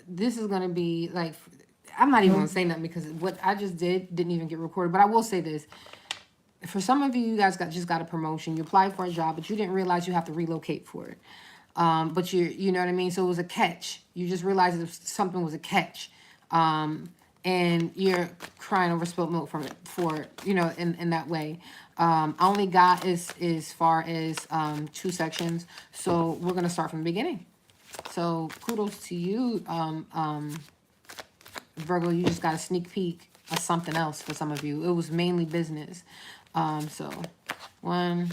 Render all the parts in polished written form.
this is going to be like, I'm not even going to say nothing because what I just didn't even get recorded. But I will say this. For some of you, you guys just got a promotion. You applied for a job, but you didn't realize you have to relocate for it. But you know what I mean? So it was a catch. You just realized that something was a catch. And you're crying over spilt milk from it for, in that way. I only got as far as 2 sections. So we're going to start from the beginning. So kudos to you, Virgo. You just got a sneak peek of something else for some of you. It was mainly business. So 1,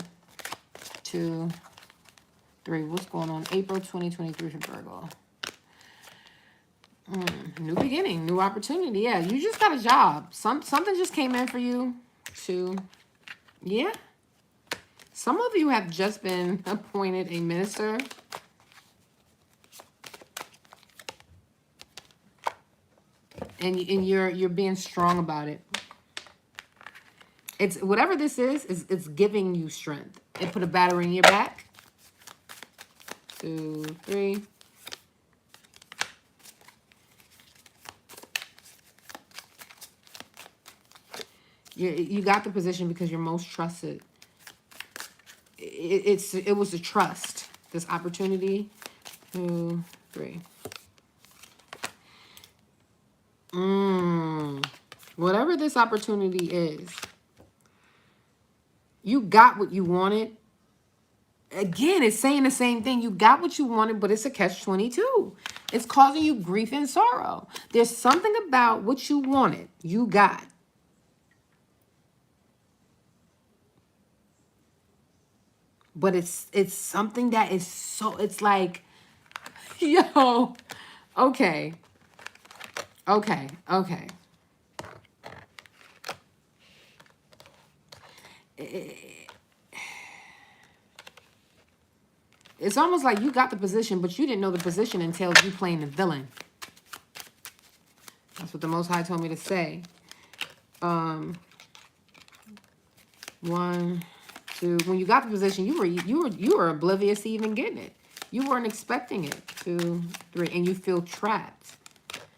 2, 3. What's going on? April 2023 for Virgo. New beginning, new opportunity. Yeah, you just got a job. Something just came in for you. 2. Yeah. Some of you have just been appointed a minister. And you're being strong about it. It's whatever this is it's giving you strength. It put a battery in your back. 2, 3. You got the position because you're most trusted. It was the trust. This opportunity. 2, 3. Whatever this opportunity is, you got what you wanted. Again, it's saying the same thing. You got what you wanted, but it's a catch-22. It's causing you grief and sorrow. There's something about what you wanted, you got. But it's something that is so, it's like, yo, okay. It's almost like you got the position, but you didn't know the position until you playing the villain. That's what the Most High told me to say. 1, 2. When you got the position, you were oblivious to even getting it. You weren't expecting it. 2, 3, and you feel trapped.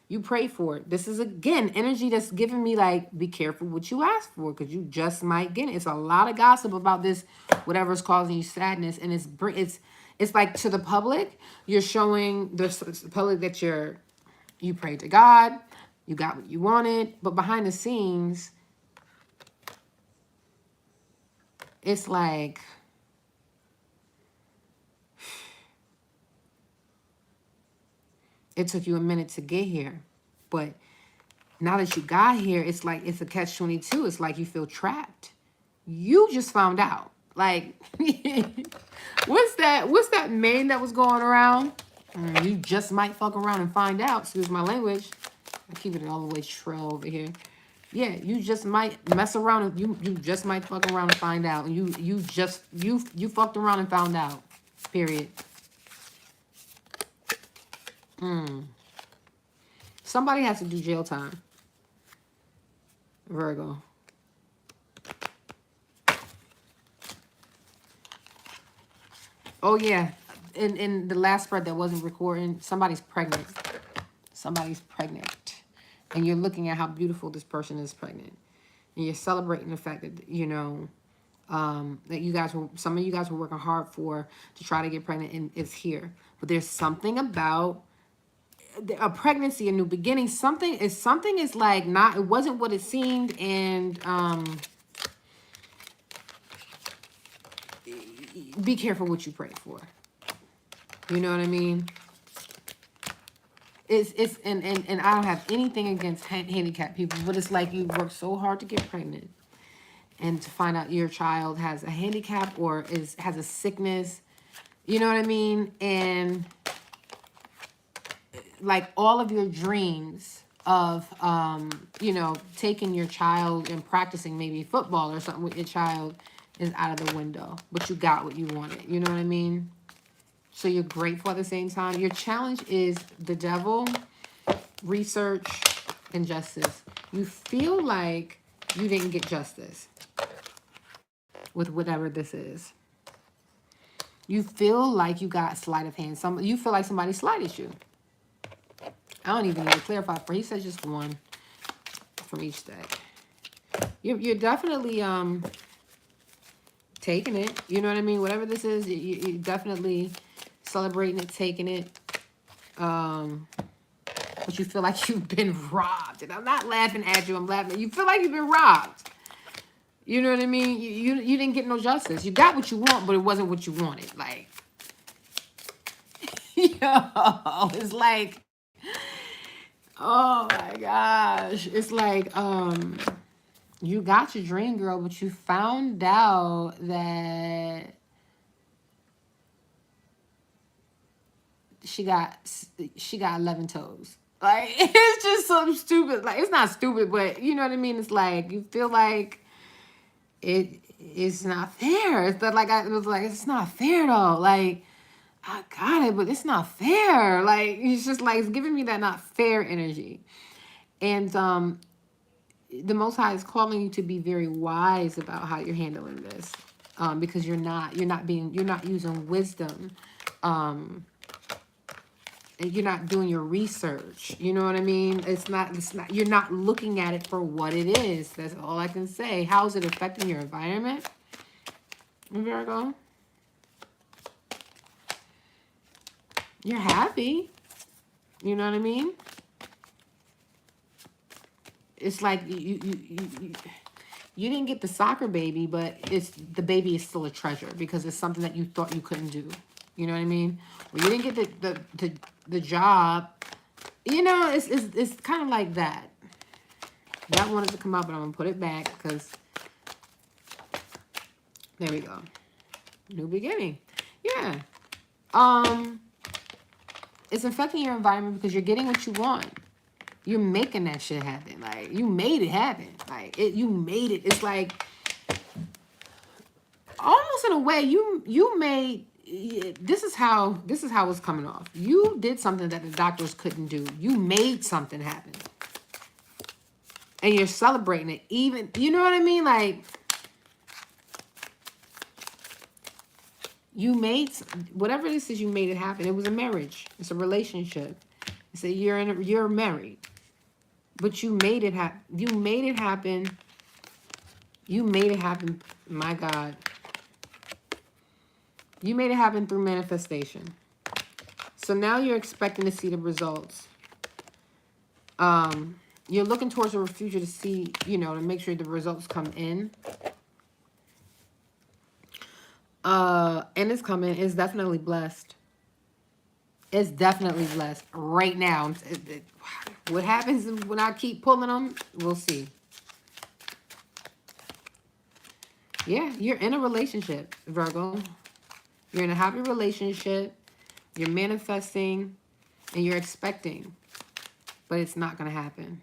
You pray for it. This is, again, energy that's giving me, like, be careful what you ask for, because you just might get it. It's a lot of gossip about this, whatever's causing you sadness, and it's like, to the public, you're showing the public that you prayed to God, you got what you wanted, but behind the scenes, it's like, it took you a minute to get here. But now that you got here, it's like, it's a catch-22. It's like you feel trapped. You just found out. Like, what's that meme that was going around? You just might fuck around and find out. Excuse my language. I keep it all the way trill over here. Yeah, you just might mess around and you just might fuck around and find out. And you fucked around and found out. Period. Somebody has to do jail time. Virgo. Oh yeah. In the last spread that wasn't recording, somebody's pregnant. Somebody's pregnant. And you're looking at how beautiful this person is pregnant. And you're celebrating the fact that, that some of you guys were working hard to try to get pregnant, and it's here. But there's something about a pregnancy, a new beginning. Something is like not, it wasn't what it seemed, and be careful what you pray for. You know what I mean? And I don't have anything against handicapped people, but it's like you work so hard to get pregnant, and to find out your child has a handicap or has a sickness. You know what I mean? And like all of your dreams of, taking your child and practicing maybe football or something with your child is out of the window, but you got what you wanted. You know what I mean? So you're grateful at the same time. Your challenge is the devil, research, and justice. You feel like you didn't get justice with whatever this is. You feel like you got sleight of hand. You feel like somebody slighted you. I don't even need to clarify for. He says just one from each deck. You're definitely taking it. You know what I mean? Whatever this is, you're definitely celebrating it, taking it. But you feel like you've been robbed. And I'm not laughing at you. I'm laughing. You feel like you've been robbed. You know what I mean? You didn't get no justice. You got what you want, but it wasn't what you wanted. Like, yo, it's like, oh my gosh. It's like, you got your dream girl, but you found out that she got 11 toes. Like, it's just something stupid. Like, it's not stupid, but you know what I mean? It's like, you feel like it's not fair. It's that, like, it was like, it's not fair though. Like, I got it, but it's not fair. Like, it's just like, it's giving me that not fair energy. And the Most High is calling you to be very wise about how you're handling this, because you're not using wisdom, and you're not doing your research. You know what I mean? It's not. You're not looking at it for what it is. That's all I can say. How is it affecting your environment, Virgo? You're happy. You know what I mean? It's like you didn't get the soccer baby, but the baby is still a treasure because it's something that you thought you couldn't do. You know what I mean? Well, you didn't get the job. You know, it's kind of like that. That wanted to come out, but I'm gonna put it back because there we go. New beginning. Yeah. It's affecting your environment because you're getting what you want. You're making that shit happen. Like, you made it happen. Like, you made it. It's like, almost in a way, you made, this is how it's coming off. You did something that the doctors couldn't do. You made something happen. And you're celebrating it. Even, you know what I mean? Like, you made, whatever this is, you made it happen. It was a marriage. It's a relationship. It's a, you're married. But you made it happen. You made it happen. You made it happen. My God. You made it happen through manifestation. So now you're expecting to see the results. You're looking towards a future to see, you know, to make sure the results come in. And it's coming. It's definitely blessed. It's definitely blessed right now. What happens when I keep pulling them, we'll see. Yeah, you're in a relationship, Virgo. You're in a happy relationship. You're manifesting and you're expecting. But it's not going to happen.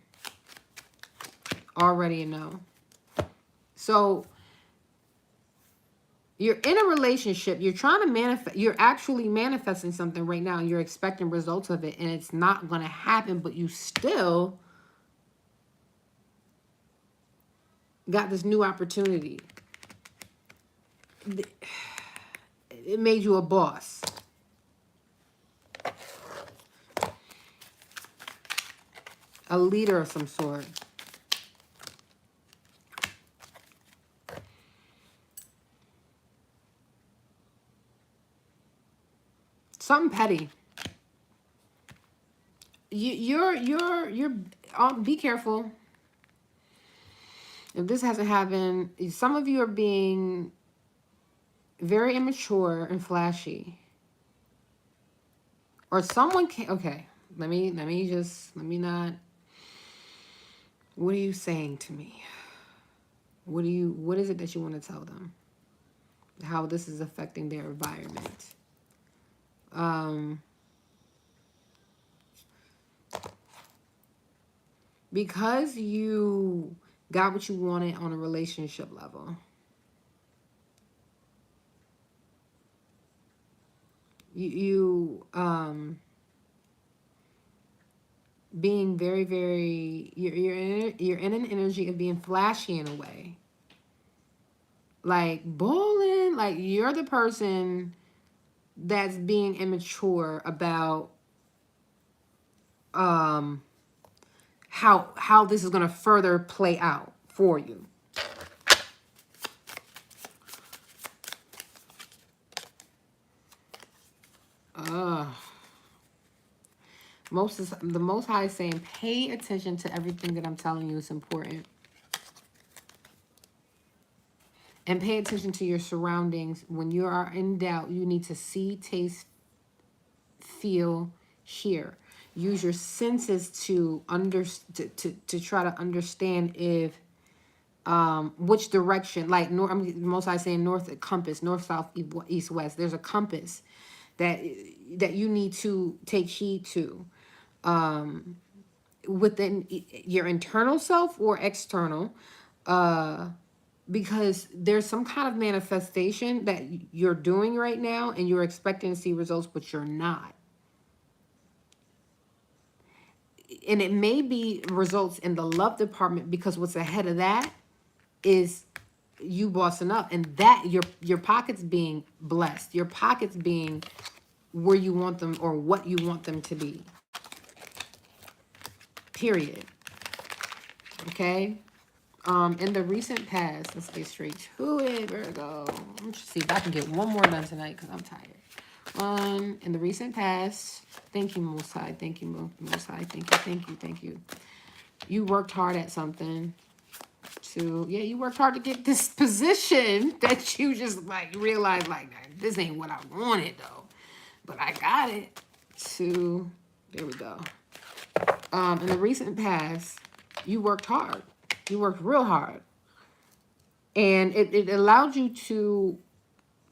Already a no. So you're in a relationship. You're trying to manifest. You're actually manifesting something right now. And you're expecting results of it. And it's not going to happen. But you still got this new opportunity. It made you a boss. A leader of some sort. Something petty. You're be careful. If this hasn't happened, some of you are being very immature and flashy. Or someone can, okay, let me not, what are you saying to me? What is it that you want to tell them? How this is affecting their environment? Because you got what you wanted on a relationship level, you being very, very, you're in an energy of being flashy in a way, like bowling. Like, you're the person that's being immature about how this is going to further play out for you. The Most High is saying, pay attention to everything that I'm telling you. It's important. And pay attention to your surroundings. When you are in doubt, you need to see, taste, feel, hear. Use your senses to try to understand if which direction, like Most High saying north compass, north, south, east, west. There's a compass that you need to take heed to, within your internal self or external, because there's some kind of manifestation that you're doing right now and you're expecting to see results, but you're not. And it may be results in the love department, because what's ahead of that is you bossing up, and that your pockets being blessed, your pockets being where you want them or what you want them to be. Period. Okay. In the recent past, let's get straight to it. Virgo. Let's see if I can get one more done tonight because I'm tired. In the recent past, thank you, Most High. Thank you, Most High. Thank you. You worked hard at something. You worked hard to get this position that you just like realized like this ain't what I wanted though, but I got it. There we go. In the recent past, you worked hard. You worked real hard. And it allowed you to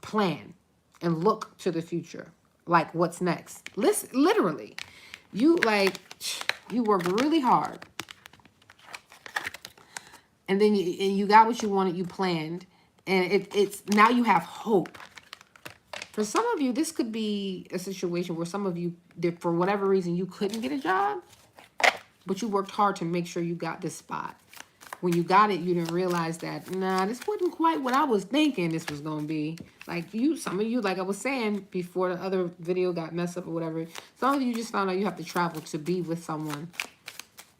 plan and look to the future. Like what's next. Literally. You worked really hard. And then you got what you wanted, you planned. And it's now you have hope. For some of you, this could be a situation where some of you, for whatever reason, you couldn't get a job. But you worked hard to make sure you got this spot. When you got it, you didn't realize that, nah, this wasn't quite what I was thinking this was going to be. Some of you, like I was saying before the other video got messed up or whatever, some of you just found out you have to travel to be with someone.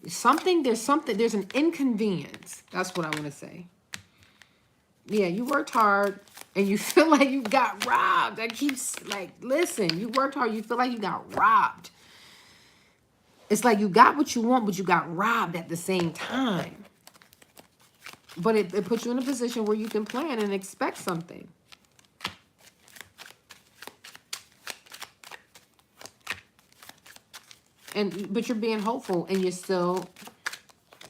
There's an inconvenience. That's what I want to say. Yeah, you worked hard and you feel like you got robbed. Listen, you worked hard, you feel like you got robbed. It's like you got what you want, but you got robbed at the same time. But it puts you in a position where you can plan and expect something. But you're being hopeful and you're still,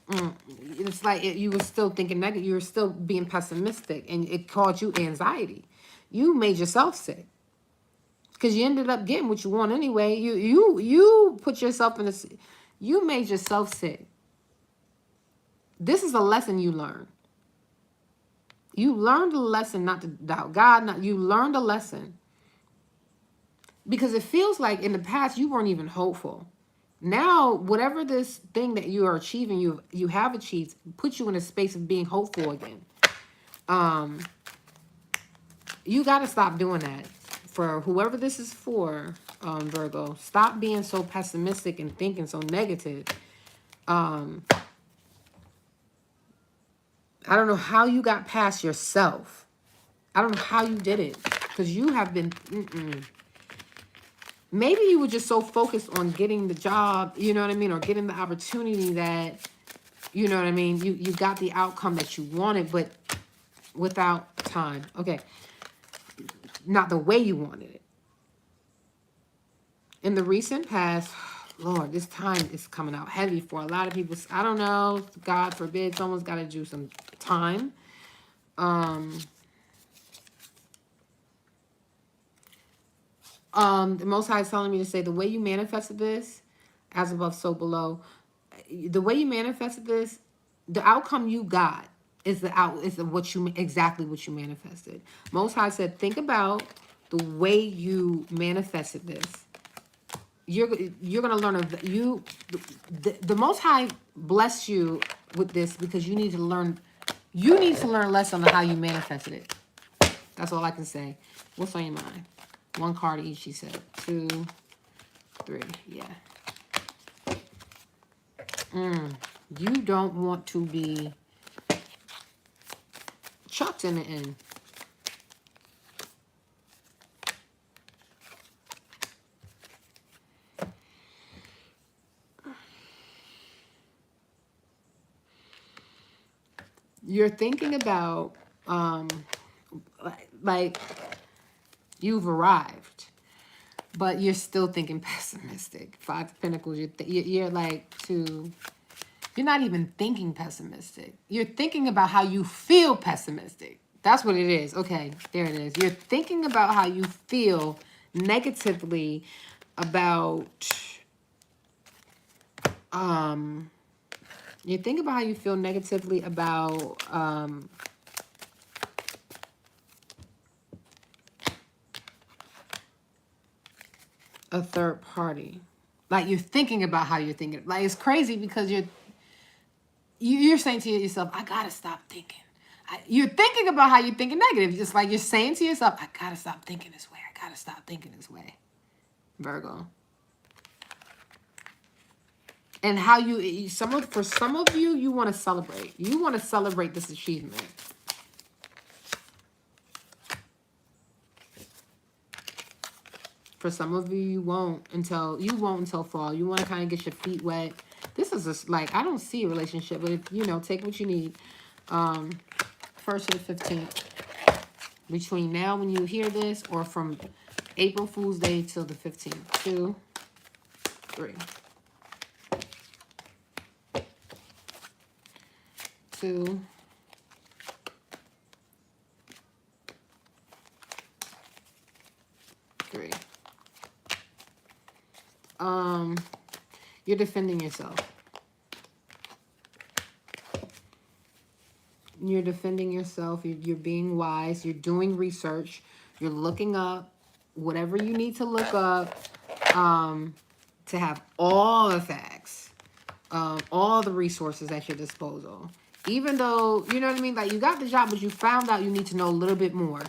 it's like you were still thinking negative. You were still being pessimistic and it caused you anxiety. You made yourself sick. Because you ended up getting what you want anyway. You put yourself you made yourself sick. This is a lesson you learned. You learned a lesson not to doubt God. You learned a lesson. Because it feels like in the past you weren't even hopeful. Now, whatever this thing that you are achieving, you have achieved, puts you in a space of being hopeful again. You got to stop doing that. For whoever this is for, Virgo, stop being so pessimistic and thinking so negative. I don't know how you got past yourself. I don't know how you did it. Because you have been... Maybe you were just so focused on getting the job, you know what I mean? Or getting the opportunity that, you know what I mean? You got the outcome that you wanted, but without time. Okay. Not the way you wanted it. In the recent past, Lord, this time is coming out heavy for a lot of people. I don't know. God forbid, someone's got to do some time. The Most High is telling me to say the way you manifested this, as above, so below. The way you manifested this, the outcome you got is exactly what you manifested. Most High said, think about the way you manifested this. You're gonna learn the Most High bless you with this because you need to learn less on how you manifested it. That's all I can say. What's on your mind? One card each, she said. 2, 3, yeah. You don't want to be chucked in the end. You're thinking about, like you've arrived, but you're still thinking pessimistic. Five of Pentacles, you're like you're not even thinking pessimistic. You're thinking about how you feel pessimistic. That's what it is. Okay, there it is. You're thinking about how you feel negatively about, you think about how you feel negatively about, a third party. Like, you're thinking about how you're thinking. Like, it's crazy because you're saying to yourself, I gotta stop thinking. You're thinking about how you're thinking negative. Just like you're saying to yourself, I gotta stop thinking this way. I gotta stop thinking this way. Virgo. And how for some of you, you want to celebrate. You want to celebrate this achievement. For some of you, you won't until fall. You want to kind of get your feet wet. This is just like, I don't see a relationship, but if, take what you need. 1st to the 15th. Between now when you hear this, or from April Fool's Day till the 15th. 2, 3. 2. 3. You're defending yourself. You're defending yourself. You're being wise. You're doing research. You're looking up whatever you need to look up, to have all the facts, all the resources at your disposal. Even though, you know what I mean? Like, you got the job, but you found out you need to know a little bit more.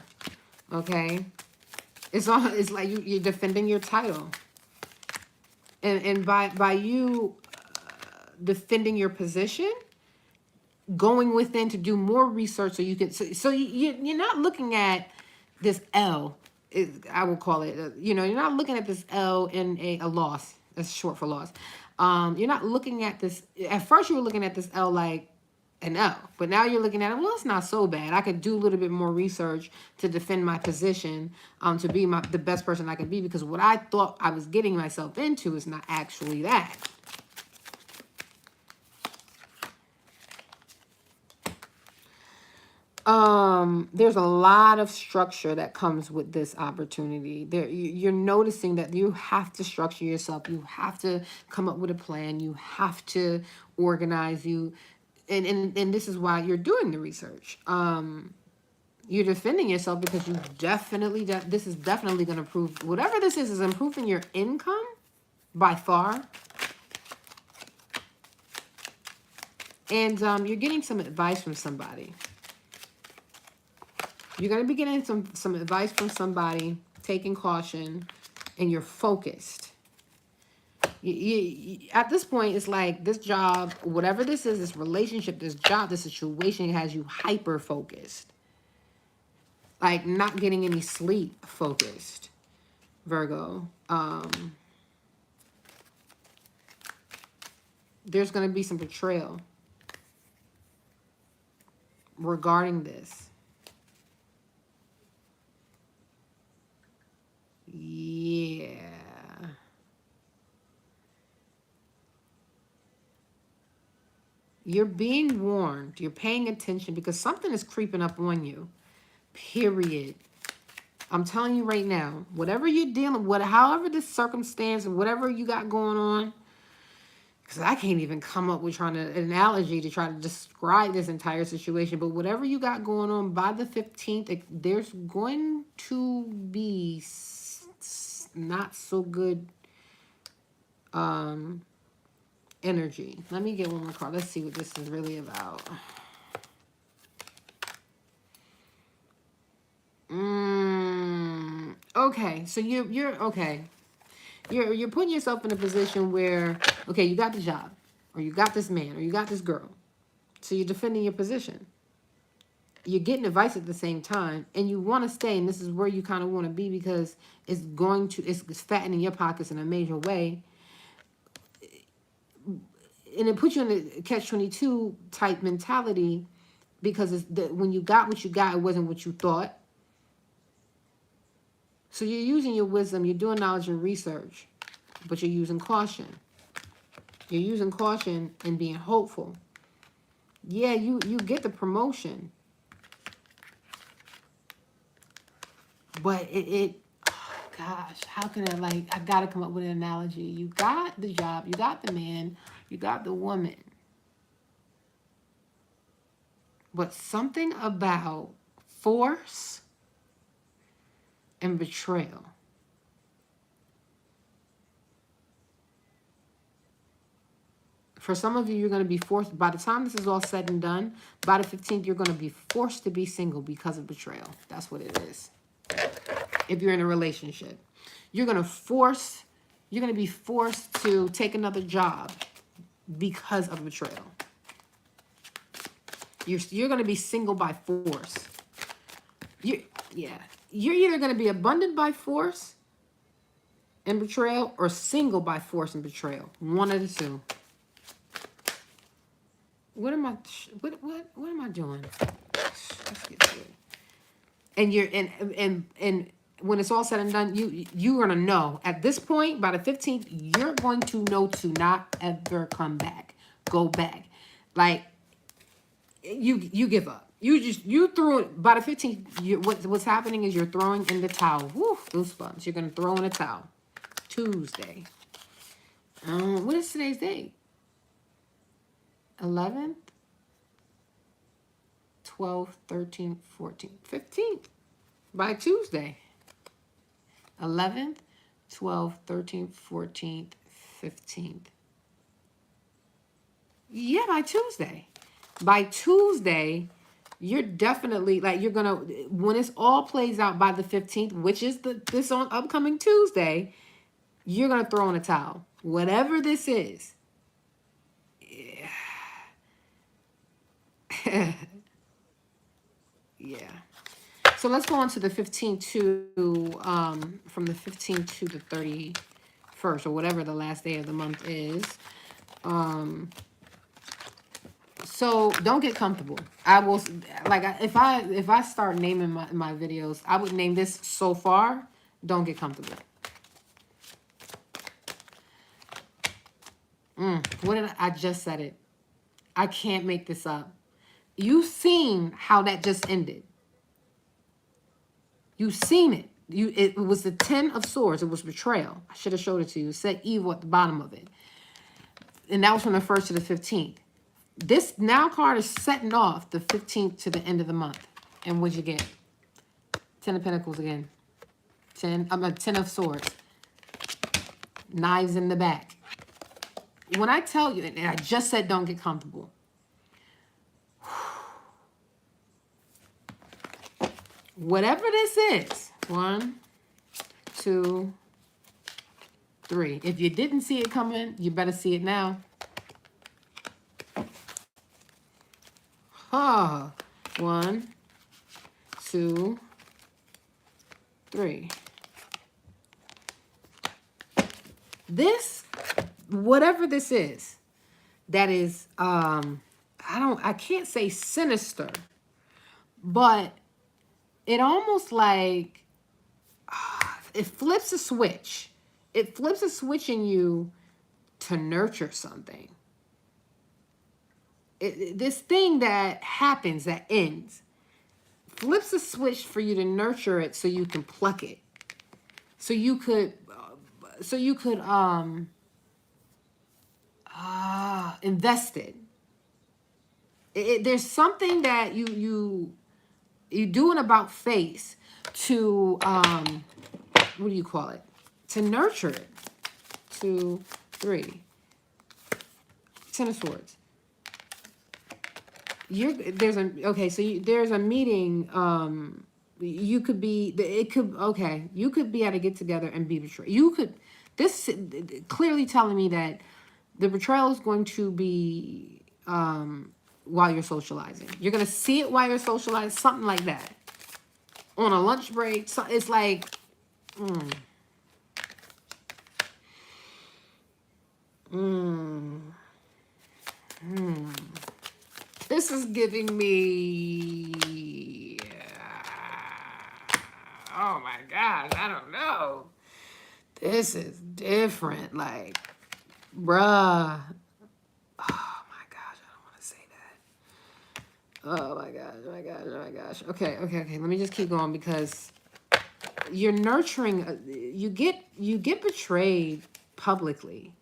Okay? It's like you're defending your title. And by you defending your position, going within to do more research so you can, so you're not looking at this L, I will call it, you're not looking at this L in a loss. That's short for loss. You're not looking at this, at first you were looking at this L like an L, but now you're looking at it, well, it's not so bad. I could do a little bit more research to defend my position, to be the best person I can be, because what I thought I was getting myself into is not actually that. There's a lot of structure that comes with this opportunity. You're noticing that you have to structure yourself. You have to come up with a plan. You have to organize and this is why you're doing the research. You're defending yourself because you definitely, this is definitely going to prove, whatever this is improving your income by far. And you're getting some advice from somebody. You're going to be getting some advice from somebody, taking caution, and you're focused. At this point, it's like this job, whatever this is, this relationship, this job, this situation has you hyper-focused. Like not getting any sleep focused, Virgo. There's going to be some betrayal regarding this. Yeah. You're being warned. You're paying attention because something is creeping up on you. Period. I'm telling you right now, whatever you're dealing with, however this circumstance and whatever you got going on, because I can't even come up with an analogy to try to describe this entire situation, but whatever you got going on by the 15th, there's going to be not so good energy. Let me get one more card. Let's see what this is really about. Okay, so you're okay. You're putting yourself in a position where, okay, you got the job, or you got this man, or you got this girl. So you're defending your position. You're getting advice at the same time, and you want to stay, and this is where you kind of want to be because it's fattening your pockets in a major way. And it puts you in a catch-22 type mentality because when you got what you got, it wasn't what you thought. So you're using your wisdom, you're doing knowledge and research, but you're using caution. You're using caution and being hopeful. Yeah, you get the promotion. But oh gosh, how can I got to come up with an analogy. You got the job, you got the man, you got the woman. But something about force and betrayal. For some of you, you're going to be forced, by the time this is all said and done, by the 15th, you're going to be forced to be single because of betrayal. That's what it is. If you're in a relationship, you're going to be forced to take another job because of betrayal. You're going to be single by force. You're either going to be abundant by force and betrayal or single by force and betrayal. One of the two. What am I doing? Let's get to it. And you're and when it's all said and done, you're gonna know at this point by the 15th, you're going to know to not ever come back, go back. Like you give up. You threw it by the 15th. What's happening is you're throwing in the towel. Woo, goosebumps. You're gonna throw in a towel. Tuesday. What is today's date? 11th, 12th, 13th, 14th, 15th. By Tuesday. 11th, 12th, 13th, 14th, 15th. Yeah, by Tuesday. By Tuesday, you're definitely, you're going to, when it's all plays out by the 15th, which is this on upcoming Tuesday, you're going to throw in a towel. Whatever this is. Yeah. So let's go on to the 15th to, from the 15th to the 31st, or whatever the last day of the month is. So don't get comfortable. I will, if I start naming my videos, I would name this so far, don't get comfortable. I just said it. I can't make this up. You've seen how that just ended. You've seen it. It was the 10 of Swords. It was betrayal. I should have showed it to you. It said evil at the bottom of it. And that was from the 1st to the 15th. This now card is setting off the 15th to the end of the month. And what'd you get? 10 of Pentacles again. 10 of Swords. Knives in the back. When I tell you, and I just said don't get comfortable. Whatever this is, 1, 2, 3. If you didn't see it coming, you better see it now. 1, 2, 3. This, whatever this is, that is, I can't say sinister, but it almost like, it flips a switch. It flips a switch in you to nurture something. This thing that happens, that ends, flips a switch for you to nurture it so you can pluck it. So you could invest it. There's something that you do an about face to, what do you call it? To nurture it. 2, 3. 10 of Swords. There's a meeting, you could be at a get together and be betrayed. This clearly telling me that The betrayal is going to be while you're socializing. You're going to see it while you're socializing, something like that. On a lunch break, so it's like, this is giving me, oh my gosh, I don't know. This is different, like, bruh. Oh my gosh, I don't want to say that. Oh my gosh, oh my gosh, oh my gosh. Okay. Let me just keep going because you're nurturing. You get betrayed publicly.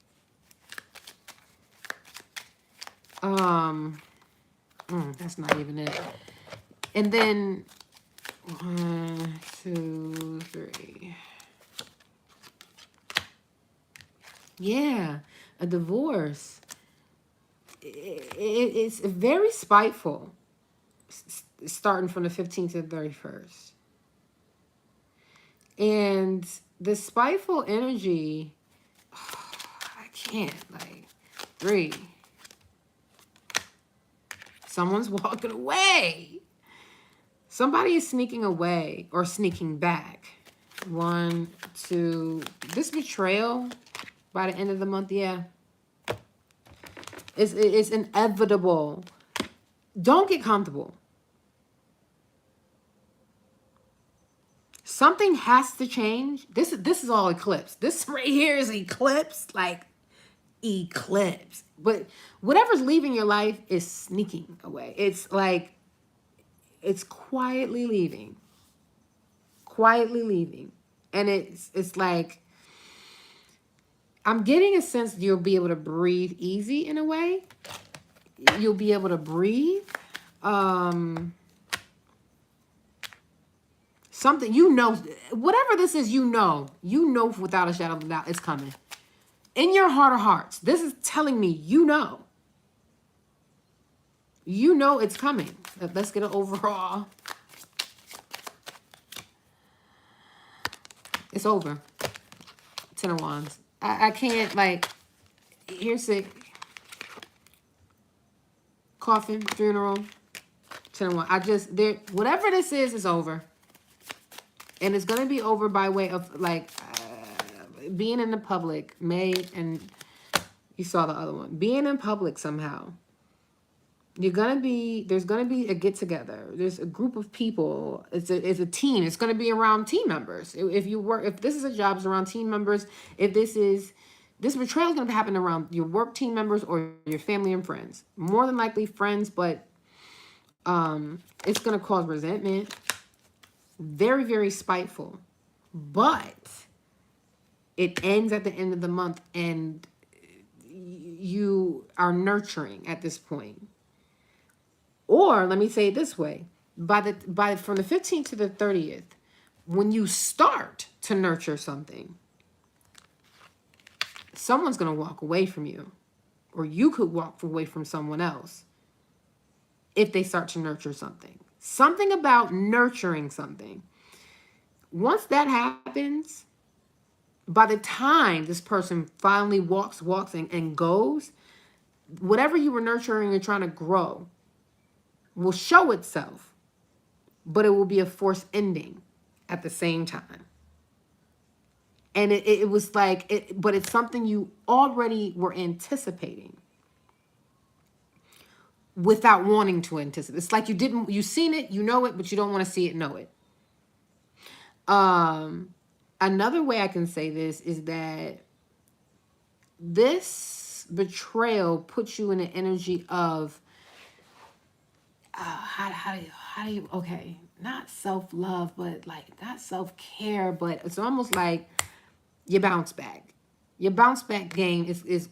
That's not even it. And then 1, 2, 3. Yeah, a divorce. It's very spiteful, starting from the 15th to the 31st. And the spiteful energy, I can't, like, 3. Someone's walking away. Somebody is sneaking away or sneaking back. 1, 2. This betrayal by the end of the month, yeah. It's inevitable. Don't get comfortable. Something has to change. This is all eclipse. This right here is eclipse, like eclipse. But whatever's leaving your life is sneaking away. It's like, it's quietly leaving. Quietly leaving. And it's like, I'm getting a sense you'll be able to breathe easy in a way. You'll be able to breathe. Something, you know, whatever this is, you know without a shadow of a doubt it's coming. In your heart of hearts, this is telling me you know. You know it's coming. Let's get an overall. It's over. 10 of Wands. I can't, like, here's sick. Coffin, funeral, 10 of Wands. Whatever this is over. And it's going to be over by way of, like, being in the public. And you saw the other one. Being in public somehow. There's going to be a get-together. There's a group of people. It's a team. It's going to be around team members. If this is a job, it's around team members. This betrayal is going to happen around your work team members or your family and friends. More than likely friends, but it's going to cause resentment. Very, very spiteful. But it ends at the end of the month and you are nurturing at this point. Or let me say it this way, from the 15th to the 30th, when you start to nurture something, someone's going to walk away from you, or you could walk away from someone else if they start to nurture something. Something about nurturing something. Once that happens, by the time this person finally walks and goes, whatever you were nurturing and trying to grow will show itself, but it will be a forced ending at the same time. And it was like, but it's something you already were anticipating without wanting to anticipate. It's like you seen it, you know it, but you don't want to see it, know it. Another way I can say this is that this betrayal puts you in an energy of, how do you, okay, not self-love, but like not self-care, but it's almost like you bounce back. Your bounce back game is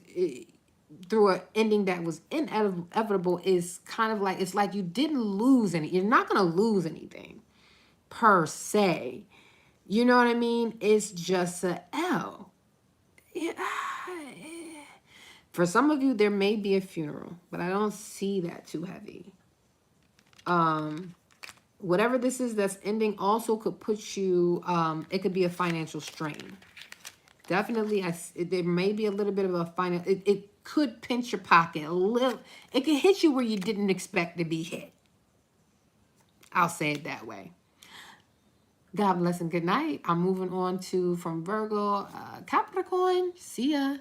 through an ending that was inevitable is kind of like, it's like you didn't lose any. You're not going to lose anything per se. You know what I mean? It's just a L. For some of you, there may be a funeral, but I don't see that too heavy. Whatever this is that's ending also could put you, it could be a financial strain. Definitely, there may be a little bit of a could pinch your pocket a little. It could hit you where you didn't expect to be hit. I'll say it that way. God bless and good night. I'm moving on to from Virgo, Capricorn. See ya.